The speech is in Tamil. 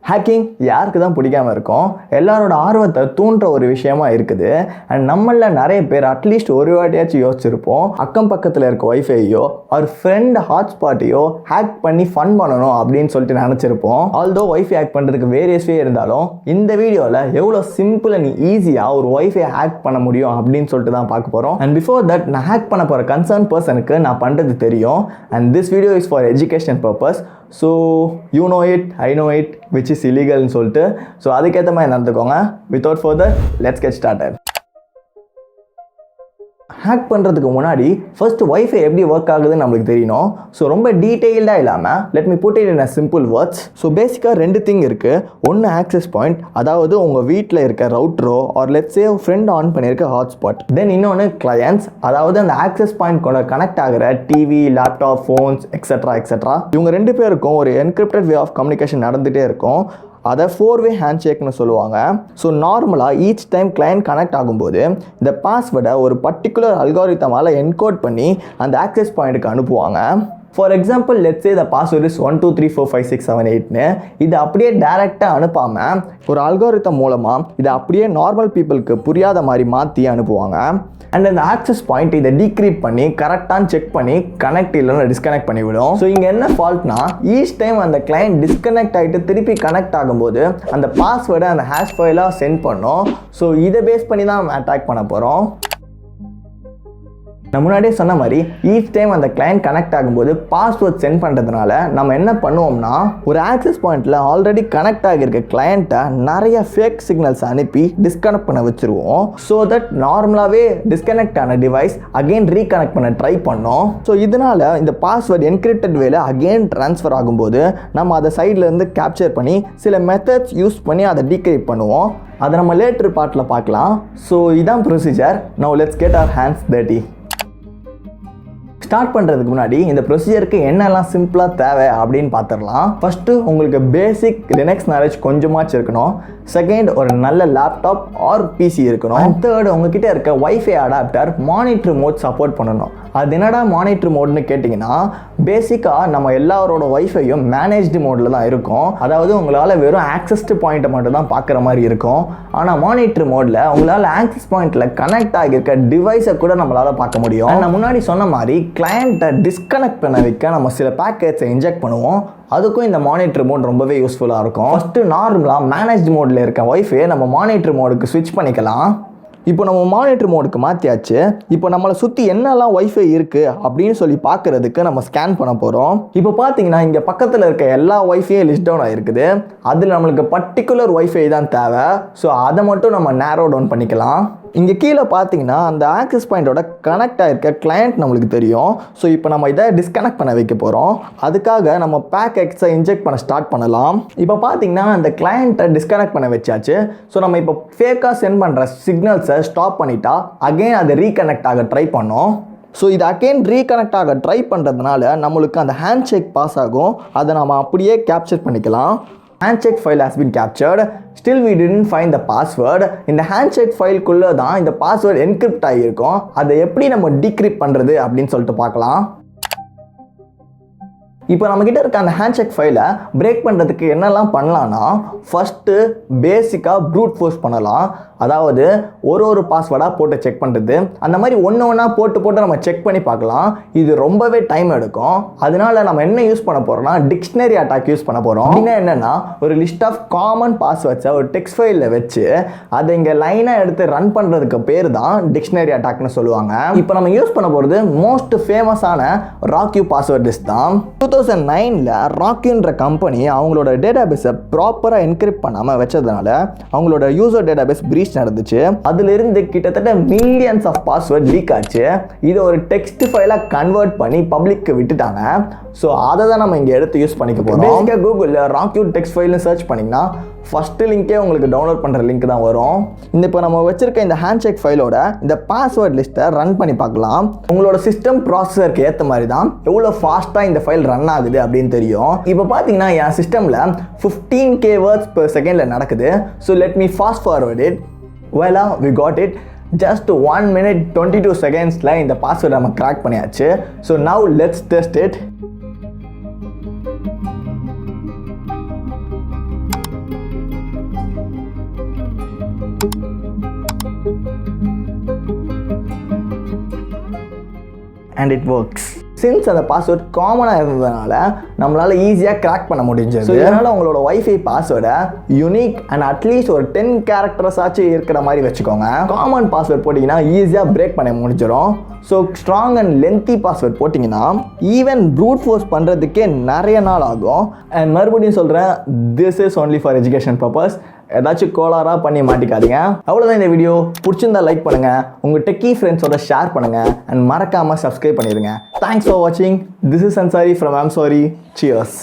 ஹேக்கிங் யாருக்கு தான் பிடிக்காமல் இருக்கும், எல்லாரோட ஆர்வத்தை தூண்டுற ஒரு விஷயமா இருக்குது. அண்ட் நம்மளில் நிறைய பேர் அட்லீஸ்ட் ஒரு வாட்டியாச்சும் யோசிச்சிருப்போம், அக்கம் பக்கத்தில் இருக்க ஒய்ஃபையோ ஒரு ஃப்ரெண்ட் ஹாட்ஸ்பாட்டையோ ஹேக் பண்ணி ஃபன் பண்ணணும் அப்படின்னு சொல்லிட்டு நினச்சிருப்போம். ஆல்தோ ஒய்ஃபை ஹேக் பண்ணுறதுக்கு வேரியஸ் வே இருந்தாலும் இந்த வீடியோவில் எவ்வளோ சிம்பிள் அண்ட் ஈஸியாக ஒரு ஒய்ஃபை ஹேக் பண்ண முடியும் அப்படின்னு சொல்லிட்டு தான் பார்க்க போகிறோம். அண்ட் பிஃபோர் தட் நான் ஹேக் பண்ண போகிற கன்சர்ன் பர்சனுக்கு நான் பண்ணுறது தெரியும். And this video is for education purpose. So you know it, I know it, which is இல்லீகல்னு சொல்லிட்டு. ஸோ அதுக்கேற்ற மாதிரி நடந்துக்கோங்க. Without further let's get started. Hack பண்ணுறதுக்கு முன்னாடி ஃபர்ஸ்ட் ஒய்ஃபை எப்படி ஒர்க் ஆகுதுன்னு நம்மளுக்கு தெரியணும். ஸோ ரொம்ப டீட்டெயில்டாக இல்லாமல் let me put it in a simple words. So பேசிக்காக ரெண்டு திங் இருக்குது. ஒன்று ஆக்சஸ் பாயிண்ட், அதாவது உங்கள் வீட்டில் இருக்க ரவுட்டரோ ஆர் லெட்ஸே ஃப்ரெண்ட் ஆன் பண்ணியிருக்க ஹாட்ஸ்பாட். தென் இன்னொன்று கிளையன்ட்ஸ், அதாவது அந்த ஆக்சஸ் பாயிண்ட் கூட கனெக்ட் ஆகிற TV, laptop, phones etcetera etcetera. இவங்க ரெண்டு பேருக்கும் ஒரு என்கிரிப்டட் வே ஆஃப் கம்யூனிகேஷன் நடந்துகிட்டே இருக்கும். அதை 4-way ஹேண்ட்ஷேக்னு சொல்லுவாங்க. ஸோ நார்மலாக ஈச் டைம் கிளையண்ட் கனெக்ட் ஆகும்போது இந்த பாஸ்வேர்டை ஒரு பர்டிகுலர் அல்காரிதமால் என்கோட் பண்ணி அந்த ஆக்சஸ் பாயிண்ட்டுக்கு அனுப்புவாங்க. For example let's say the password is 1234567 இது அப்படியே டைரெக்டாக அனுப்பாமல் ஒரு அல்காரிதம் மூலமாக இதை அப்படியே நார்மல் பீப்புளுக்கு புரியாத மாதிரி மாற்றி அனுப்புவாங்க. அண்ட் அந்த ஆக்சஸ் பாயிண்ட் இதை டீக்ரிப்ட் பண்ணி கரெக்டானு செக் பண்ணி கனெக்ட் இல்லைன்னு டிஸ்கனெக்ட் பண்ணிவிடும். ஸோ இங்கே என்ன ஃபால்ட்னா ஈச் டைம் அந்த கிளைண்ட் டிஸ்கனெக்ட் ஆகிட்டு திருப்பி கனெக்ட் ஆகும்போது அந்த பாஸ்வேர்டை அந்த ஹேஷ் ஃபைலாக சென்ட் பண்ணோம். ஸோ இதை பேஸ் பண்ணி தான் அட்டாக் பண்ண போகிறோம். நான் முன்னாடியே சொன்ன மாதிரி ஈச் டைம் அந்த கிளைண்ட் கனெக்ட் ஆகும்போது பாஸ்வேர்ட் சென்ட் பண்ணுறதுனால நம்ம என்ன பண்ணுவோம்னா ஒரு ஆக்சஸ் பாயிண்டில் ஆல்ரெடி கனெக்ட் ஆகியிருக்க கிளைண்ட்டை நிறைய ஃபேக் சிக்னல்ஸ் அனுப்பி டிஸ்கனெக்ட் பண்ண வச்சுருவோம். ஸோ தட் நார்மலாகவே டிஸ்கனெக்ட் ஆன டிவைஸ் அகெயின் ரீகனெக்ட் பண்ண ட்ரை பண்ணோம். ஸோ இதனால் இந்த பாஸ்வேர்ட் என்கிரிப்டட் வேல அகெயின் ட்ரான்ஸ்ஃபர் ஆகும்போது நம்ம அதை சைட்லேருந்து கேப்சர் பண்ணி சில மெத்தட்ஸ் யூஸ் பண்ணி அதை டீக்ரிப்ட் பண்ணுவோம். அதை நம்ம லேட்டர் பார்ட்டில் பார்க்கலாம். ஸோ இதான் procedure. Now let's get our hands dirty. Start பண்ணுறதுக்கு முன்னாடி இந்த ப்ரொசீஜருக்கு என்னெல்லாம் சிம்பிளாக தேவை அப்படின்னு பார்த்துடலாம். ஃபஸ்ட்டு உங்களுக்கு பேசிக் லினக்ஸ் நாலேஜ் கொஞ்சமாச்சு இருக்கணும். செகண்ட் ஒரு நல்ல லேப்டாப் ஆர் பிசி இருக்கணும். அண்ட் தேர்ட் உங்ககிட்ட இருக்க wifi adapter monitor mode support பண்ணணும். அது என்னடா மானிட்டர் மோட்னு கேட்டிங்கன்னா பேசிக்காக நம்ம எல்லாரோட வைஃபையும் மேனேஜ்டு மோடில் தான் இருக்கும். அதாவது உங்களால் வெறும் ஆக்சஸ்டு பாயிண்ட்டை மட்டும் தான் பார்க்குற மாதிரி இருக்கும். ஆனால் மானிட்டர் மோடில் உங்களால் ஆக்சஸ் பாயிண்ட்டில் கனெக்ட் ஆகியிருக்க டிவைஸை கூட நம்மளால் பார்க்க முடியும். நான் முன்னாடி சொன்ன மாதிரி கிளையண்ட்டை டிஸ்கனெக்ட் பண்ண வைக்க நம்ம சில பேக்கேஜை இன்ஜெக்ட் பண்ணுவோம். அதுக்கும் இந்த மானிட்டர் மோட் ரொம்பவே யூஸ்ஃபுல்லாக இருக்கும். ஃபஸ்ட்டு நார்மலாக மேனேஜ் மோடில் இருக்க வைஃபை நம்ம மானிட்டர் மோடுக்கு ஸ்விட்ச் பண்ணிக்கலாம். இப்போ நம்ம மானிட்டர் மோடுக்கு மாற்றியாச்சு. இப்போ நம்மளை சுற்றி என்னெல்லாம் வைஃபை இருக்குது அப்படின்னு சொல்லி பார்க்குறதுக்கு நம்ம ஸ்கேன் பண்ண போகிறோம். இப்போ பார்த்தீங்கன்னா இங்கே பக்கத்தில் இருக்க எல்லா வைஃபையும் லிஸ்ட் டவுன் ஆகிருக்குது. அதில் நம்மளுக்கு பர்டிகுலர் வைஃபை தான் தேவை. ஸோ அதை மட்டும் நம்ம நேரோ டவுன் பண்ணிக்கலாம். இங்கே கீழே பார்த்தீங்கன்னா அந்த ஆக்சஸ் பாயிண்டோட கனெக்ட் ஆகிருக்க கிளையண்ட் நம்மளுக்கு தெரியும். ஸோ இப்போ நம்ம இதை டிஸ்கனெக்ட் பண்ண வைக்க போகிறோம். அதுக்காக நம்ம பேக் எக்ஸை இன்ஜெக்ட் பண்ண ஸ்டார்ட் பண்ணலாம். இப்போ பார்த்தீங்கன்னா அந்த கிளையண்ட்டை டிஸ்கனெக்ட் பண்ண வச்சாச்சு. ஸோ நம்ம இப்போ ஃபேக்காக சென்ட் பண்ணுற சிக்னல்ஸை ஸ்டாப் பண்ணிட்டா அகெயின் அதை ரீகனெக்ட் ஆக ட்ரை பண்ணோம். ஸோ இது அகெயின் ரீகனெக்ட் ஆக ட்ரை பண்ணுறதுனால நம்மளுக்கு அந்த ஹேண்ட்ஷேக் பாஸ் ஆகும். அதை நம்ம அப்படியே கேப்சர் பண்ணிக்கலாம். Handshake file has been captured. Still we didn't find the password. இந்த handshake file குள்ள தான் இந்த பாஸ்வேர்ட் என்கிரிப்ட் ஆகியிருக்கும். அதை எப்படி நம்ம டீக்ரிப்ட் பண்ணுறது அப்படின்னு சொல்லிட்டு பார்க்கலாம். இப்போ நம்மக்கிட்ட இருக்க அந்த ஹேண்ட்ஷேக் ஃபைலை பிரேக் பண்ணுறதுக்கு என்னெல்லாம் பண்ணலான்னா ஃபஸ்ட்டு பேசிக்காக ப்ரூட் ஃபோர்ஸ் பண்ணலாம். அதாவது ஒரு பாஸ்வேர்டாக போட்டு செக் பண்ணுறது. அந்த மாதிரி ஒன்றா போட்டு நம்ம செக் பண்ணி பார்க்கலாம். இது ரொம்பவே டைம் எடுக்கும். அதனால நம்ம என்ன யூஸ் பண்ண போகிறோம்னா டிக்ஷனரி அட்டாக் யூஸ் பண்ண போகிறோம். அப்படின்னா என்னென்னா ஒரு லிஸ்ட் ஆஃப் காமன் பாஸ்வேர்ட்ஸை ஒரு டெக்ஸ்ட் ஃபைலில் வச்சு அதை இங்கே லைனாக எடுத்து ரன் பண்ணுறதுக்கு பேர் தான் டிக்ஷனரி அட்டாக்னு சொல்லுவாங்க. இப்போ நம்ம யூஸ் பண்ண போகிறது மோஸ்ட் ஃபேமஸான ராக்யூ பாஸ்வேர்ட் லிஸ்ட் தான். 2009 ராக்யூன்ற கம்பெனி அவங்களோட டேட்டாபேஸை ப்ராப்பராக என்கிரிப்ட் பண்ணாமல் வச்சதுனால அவங்களோட யூசர் டேட்டாபேஸ் பிரீச் நடந்துச்சு. அதிலிருந்து கிட்டத்தட்ட மில்லியன்ஸ் ஆஃப் பாஸ்வேர்ட் லீக் ஆச்சு. இதை ஒரு டெக்ஸ்ட் ஃபைலாக கன்வெர்ட் பண்ணி பப்ளிக்கு விட்டுட்டாங்க. ஸோ அதை தான் நம்ம இங்கே எடுத்து யூஸ் பண்ணிக்க போகிறோம். பேசிக்காக கூகுளில் ராக்யூட் டெக்ஸ்ட் ஃபைல்னு சர்ச் பண்ணிங்கன்னா ஃபஸ்ட்டு லிங்க்கே உங்களுக்கு டவுன்லோட் பண்ணுற லிங்க் தான் வரும். இப்போ நம்ம வச்சிருக்க இந்த ஹேண்ட்ஷேக் ஃபைலோட இந்த பாஸ்வேர்ட் லிஸ்ட்டை ரன் பண்ணி பார்க்கலாம். உங்களோட சிஸ்டம் ப்ராசஸருக்கு ஏற்ற மாதிரி தான் எவ்வளோ ஃபாஸ்ட்டாக இந்த ஃபைல் ரன் ஆகுது அப்படின்னு தெரியும். இப்போ பார்த்தீங்கன்னா என் சிஸ்டமில் 15K வேர்ட்ஸ் per செகண்டில் நடக்குது. So let me fast forward it. Voila, we got it. Just 1 minute 22 secondsல இந்த பாஸ்வேர்ட் நம்ம கிராக் பண்ணியாச்சு. So now let's test it. And it works. Since அந்த பாஸ்வேர்ட் காமனாக இருந்ததுனால நம்மளால் ஈஸியாக கிராக் பண்ண முடிஞ்சது. ஸோ இதனால் உங்களோட வைஃபை பாஸ்வேர்டை யூனிக் அண்ட் அட்லீஸ்ட் ஒரு 10 கேரக்டர்ஸ் ஆச்சு இருக்கிற மாதிரி வச்சுக்கோங்க. காமன் பாஸ்வேர்ட் போட்டிங்கன்னா ஈஸியாக பிரேக் பண்ண முடிஞ்சிடும். So strong and lengthy password போட்டிங்கன்னா ஈவன் ப்ரூட் ஃபோர்ஸ் பண்ணுறதுக்கே நிறைய நாள் ஆகும். அண்ட் மறுபடியும் சொல்கிறேன், this is only for education purpose. ஏதாச்சும் கோளாராக பண்ணி மாட்டிக்காதீங்க. அவ்வளோதான் இந்த வீடியோ. பிடிச்சிருந்தா லைக் பண்ணுங்கள், உங்கள் டெக்கி ஃப்ரெண்ட்ஸோட ஷேர் பண்ணுங்கள் அண்ட் மறக்காமல் சப்ஸ்கிரைப் பண்ணிடுங்க. தேங்க்ஸ் ஃபார் வாட்சிங். This is Ansari from AmSorry. Cheers.